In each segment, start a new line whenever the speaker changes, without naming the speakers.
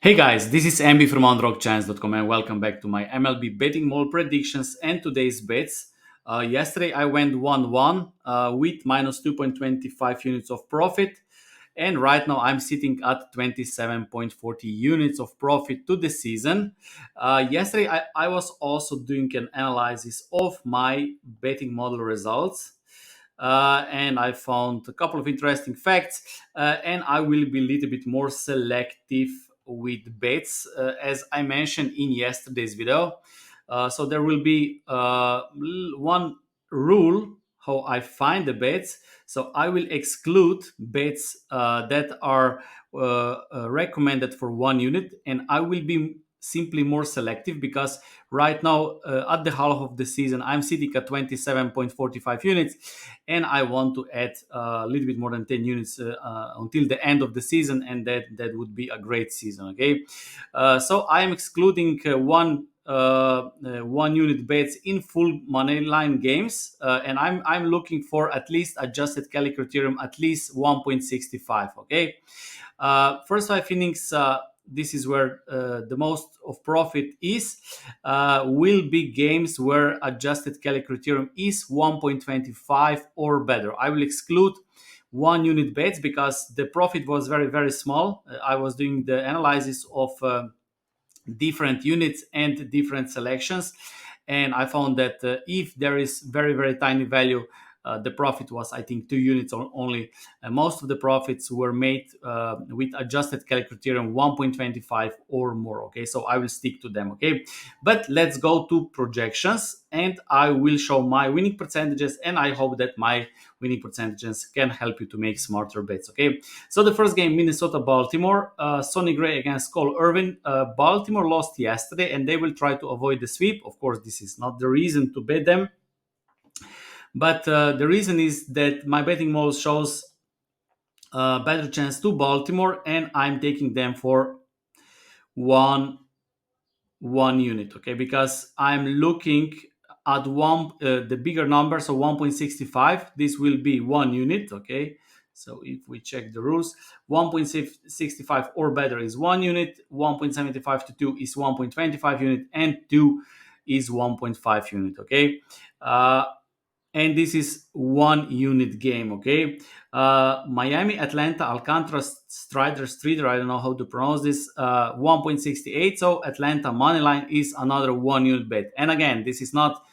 Hey guys, this is Ambi from UndrogChance.com and welcome back to my MLB betting mall predictions and today's bets. Yesterday I went 1-1 with minus 2.25 units of profit, and right now I'm sitting at 27.40 units of profit to the season. Yesterday I was also doing an analysis of my betting model results. And I found a couple of interesting facts, and I will be a little bit more selective with bets, as I mentioned in yesterday's video. So there will be one rule how I find the bets. So I will exclude bets that are recommended for 1 unit, and I will be simply more selective because right now at the half of the season I'm sitting at 27.45 units, and I want to add a little bit more than 10 units until the end of the season, and that would be a great season. Okay, so I am excluding 1 unit bets in full money line games, and I'm looking for at least adjusted Kelly criterion at least 1.65. Okay, first 5 innings. This is where the most of profit is, will be games where adjusted Kelly criterion is 1.25 or better. I will exclude 1 unit bets because the profit was very, very small. I was doing the analysis of different units and different selections, and I found that if there is very, very tiny value, the profit was, I think, 2 units only. Most of the profits were made with adjusted Kelly criterion 1.25 or more. Okay, so I will stick to them. Okay, but let's go to projections, and I will show my winning percentages, and I hope that my winning percentages can help you to make smarter bets. Okay, so the first game, Minnesota Baltimore, Sonny Gray against Cole Irvin. Baltimore lost yesterday, and they will try to avoid the sweep. Of course, this is not the reason to bet them, but the reason is that my betting model shows better chance to Baltimore, and I'm taking them for one 1 unit. Okay, because I'm looking at one the bigger number, so 1.65. This will be 1 unit. Okay, so if we check the rules, 1.65 or better is 1 unit, 1.75 to 2 is 1.25 unit, and 2 is 1.5 unit. Okay, uh, and this is 1 unit game. Okay, Miami, Atlanta, Alcantara, Strider, Streeter, I don't know how to pronounce this, 1.68. So Atlanta money line is another 1 unit bet, and again, this is not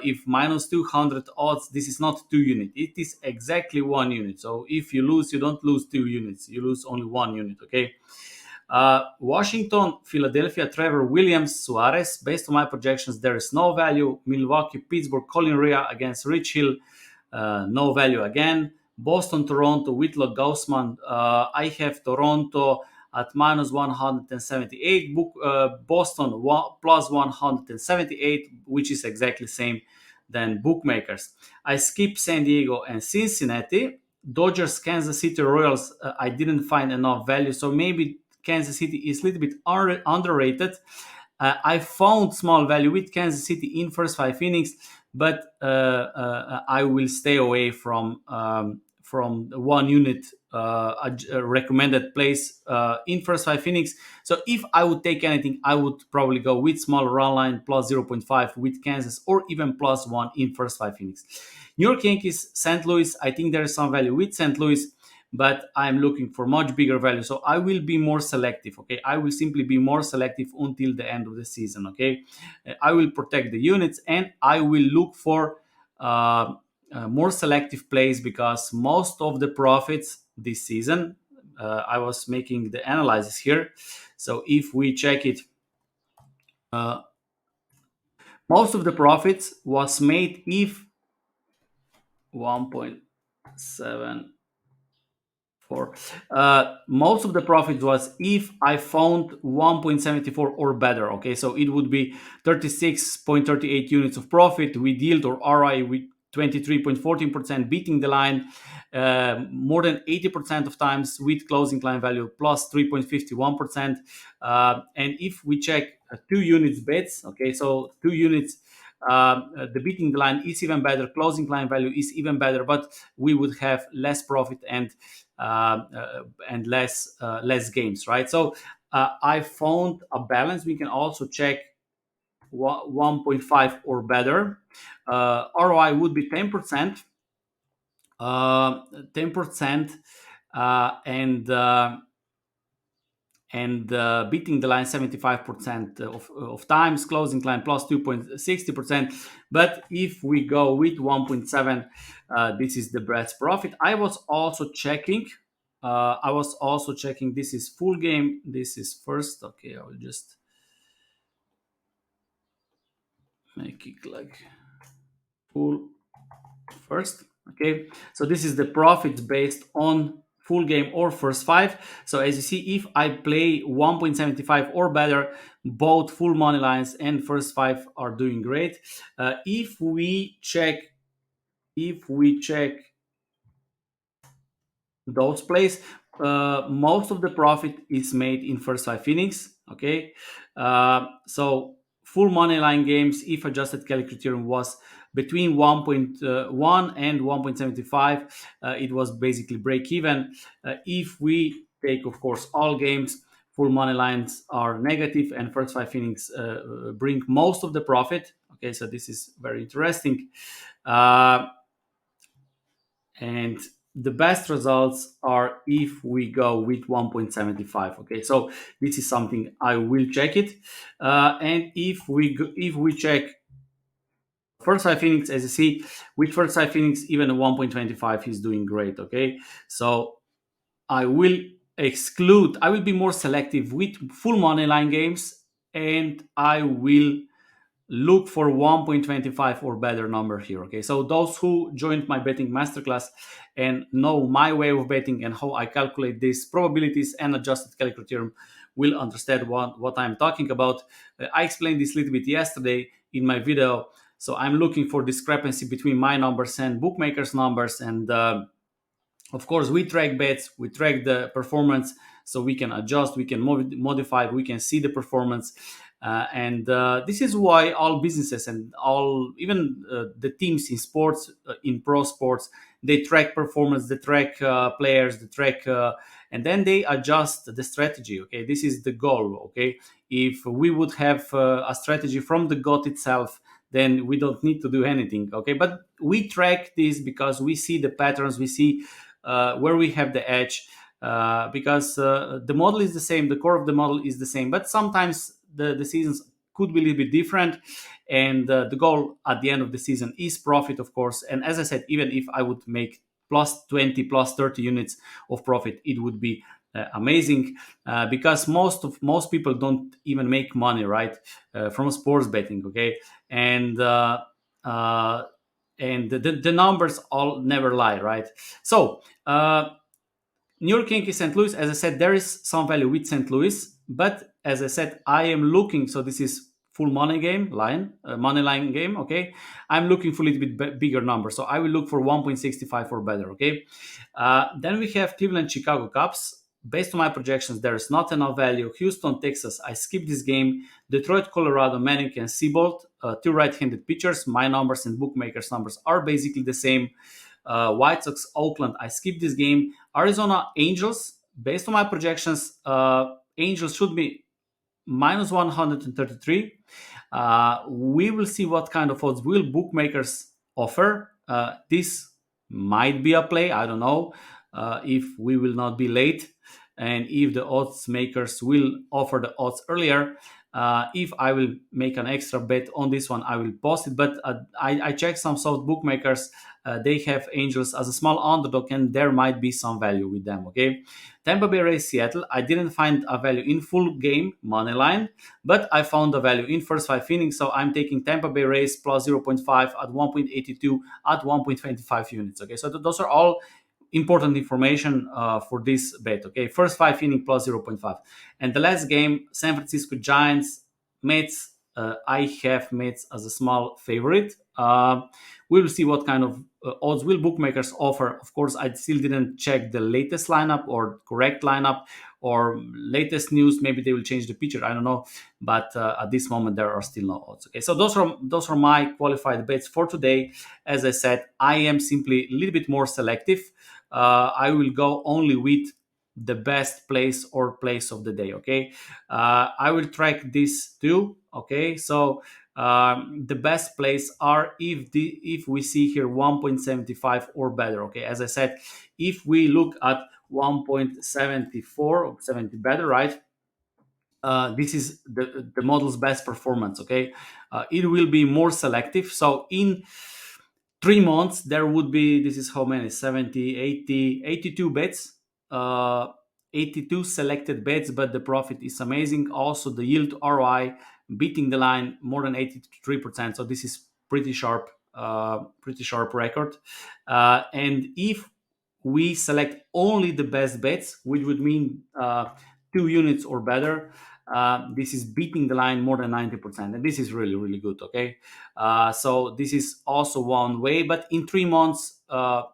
if minus 200 odds, this is not 2 unit, it is exactly 1 unit. So if you lose, you don't lose 2 units, you lose only 1 unit. Okay, Washington, Philadelphia, Trevor Williams, Suarez. Based on my projections, there is no value. Milwaukee, Pittsburgh, Colin Rea against Rich Hill, no value again. Boston, Toronto, Whitlock, Gaussman. I have Toronto at minus 178. Boston plus 178, which is exactly same than bookmakers. I skip San Diego and Cincinnati. Dodgers, Kansas City Royals. I didn't find enough value, so maybe Kansas City is a little bit underrated. I found small value with Kansas City in first 5 innings, but I will stay away from the 1 unit recommended place in first 5 innings. So if I would take anything, I would probably go with small run line plus 0.5 with Kansas, or even plus 1 in first 5 innings. New York Yankees, St. Louis. I think there is some value with St. Louis, but I'm looking for much bigger value. So I will be more selective. Okay, I will simply be more selective until the end of the season. Okay, I will protect the units, and I will look for more selective plays because most of the profits this season, I was making the analysis here. So if we check it, uh, most of the profits was made if 1.7 for most of the profit was if I found 1.74 or better. Okay, so it would be 36.38 units of profit with yield or RI with 23.14%, beating the line more than 80% of times with closing line value plus 3.51%. And if we check 2 units bets, okay, so 2 units, the beating the line is even better, closing line value is even better, but we would have less profit and less games, right? So I found a balance. We can also check 1.5 or better. ROI would be 10%, 10%, and beating the line 75% of times, closing line plus 2.60%. But if we go with 1.7, this is the best profit. I was also checking, this is full game, this is first. Okay, I will just make it like full first. Okay, so this is the profit based on full game or first five. So as you see, if I play 1.75 or better, both full money lines and first five are doing great. If we check those plays, most of the profit is made in first five innings. Okay, so full money line games, if adjusted Kelly criterion, was between 1.1 and 1.75. It was basically break even. If we take, of course, all games, full money lines are negative, and first five innings bring most of the profit. Okay, so this is very interesting. And the best results are if we go with 1.75. Okay, so this is something I will check it. And if we check first five innings, as you see, with first five innings, even a 1.25 is doing great. Okay, so I will I will be more selective with full money line games, and I will look for 1.25 or better number here. Okay, so those who joined my betting masterclass and know my way of betting and how I calculate these probabilities and adjusted Kelly criterion will understand what I'm talking about. I explained this a little bit yesterday in my video. So I'm looking for discrepancy between my numbers and bookmakers numbers, and of course we track bets, we track the performance, so we can adjust, we can modify, we can see the performance. And this is why all businesses and all, even the teams in sports, in pro sports, they track performance, they track players, they track and then they adjust the strategy. Okay, this is the goal. Okay, if we would have a strategy from the gut itself, then we don't need to do anything. Okay, but we track this because we see the patterns, we see where we have the edge, because the model is the same, the core of the model is the same, but sometimes the seasons could be a little bit different, and the goal at the end of the season is profit, of course. And as I said, even if I would make plus 20 plus 30 units of profit, it would be amazing, because most people don't even make money, right, from sports betting. Okay, and the numbers all never lie, right? So New York Yankees, St. Louis, as I said, there is some value with St. Louis, but as I said, I am looking. So this is full money game line, money line game. Okay, I'm looking for a little bit bigger number, so I will look for 1.65 or better. Okay, then we have Cleveland, Chicago Cubs. Based on my projections, there is not enough value. Houston, Texas, I skip this game. Detroit, Colorado, Manning and Seabolt, two right-handed pitchers. My numbers and bookmakers numbers are basically the same. White Sox, Oakland, I skip this game. Arizona Angels, based on my projections, Angels should be minus 133. We will see what kind of odds will bookmakers offer. This might be a play. I don't know if we will not be late, and if the odds makers will offer the odds earlier. If I will make an extra bet on this one, I will post it. But I checked some soft bookmakers. They have Angels as a small underdog, and there might be some value with them. Okay, Tampa Bay Rays, Seattle. I didn't find a value in full game money line, but I found a value in first five innings. So I'm taking Tampa Bay Rays plus 0.5 at 1.82 at 1.25 units. Okay, so those are all important information for this bet. Okay, first five inning plus 0.5. And the last game, San Francisco Giants, Mets. I have Mets as a small favorite. We will see what kind of odds will bookmakers offer. Of course, I still didn't check the latest lineup or correct lineup or latest news. Maybe they will change the pitcher. I don't know. But at this moment, there are still no odds. Okay, so those are my qualified bets for today. As I said, I am simply a little bit more selective. I will go only with the best place or place of the day. Okay, I will track this too. Okay, so the best place are if we see here 1.75 or better. Okay, as I said, if we look at 1.74 or 70 better, right? This is the model's best performance. Okay, it will be more selective. So in 3 months there would be, this is how many, 70, 80, 82 bets, uh, 82 selected bets, but the profit is amazing. Also the yield ROI beating the line more than 83%. So this is pretty sharp record. And if we select only the best bets, which would mean 2 units or better, this is beating the line more than 90%, and this is really really good. Okay, so this is also one way, but in 3 months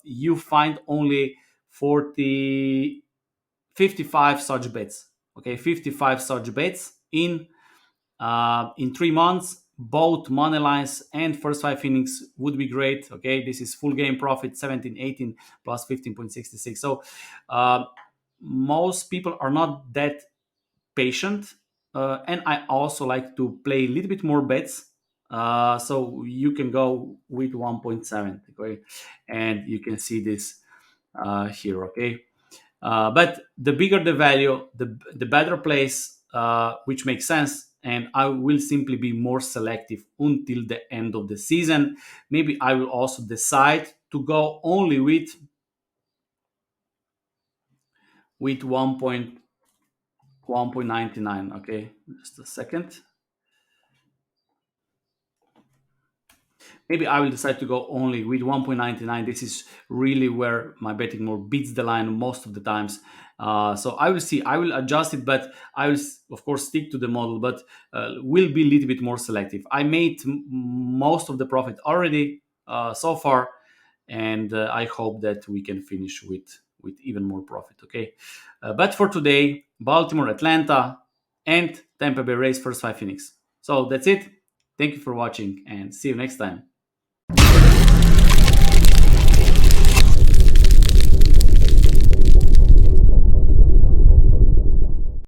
you find only 40, 55 such bets. Okay, 55 such bets in 3 months. Both money lines and first 5 innings would be great. Okay, this is full game profit 17, 18 plus 15.66. So most people are not that patient, and I also like to play a little bit more bets. So you can go with 1.7. Okay, and you can see this here. Okay, but the bigger the value, the better place, which makes sense. And I will simply be more selective until the end of the season. Maybe I will also decide to go only with 1.99. Okay, just a second. Maybe I will decide to go only with 1.99. This is really where my betting more beats the line most of the times. So I will see. I will adjust it, but I will, of course, stick to the model, but will be a little bit more selective. I made most of the profit already so far, and I hope that we can finish with even more profit. Okay, but for today, Baltimore, Atlanta, and Tampa Bay Rays first 5 innings. So that's it. Thank you for watching, and see you next time.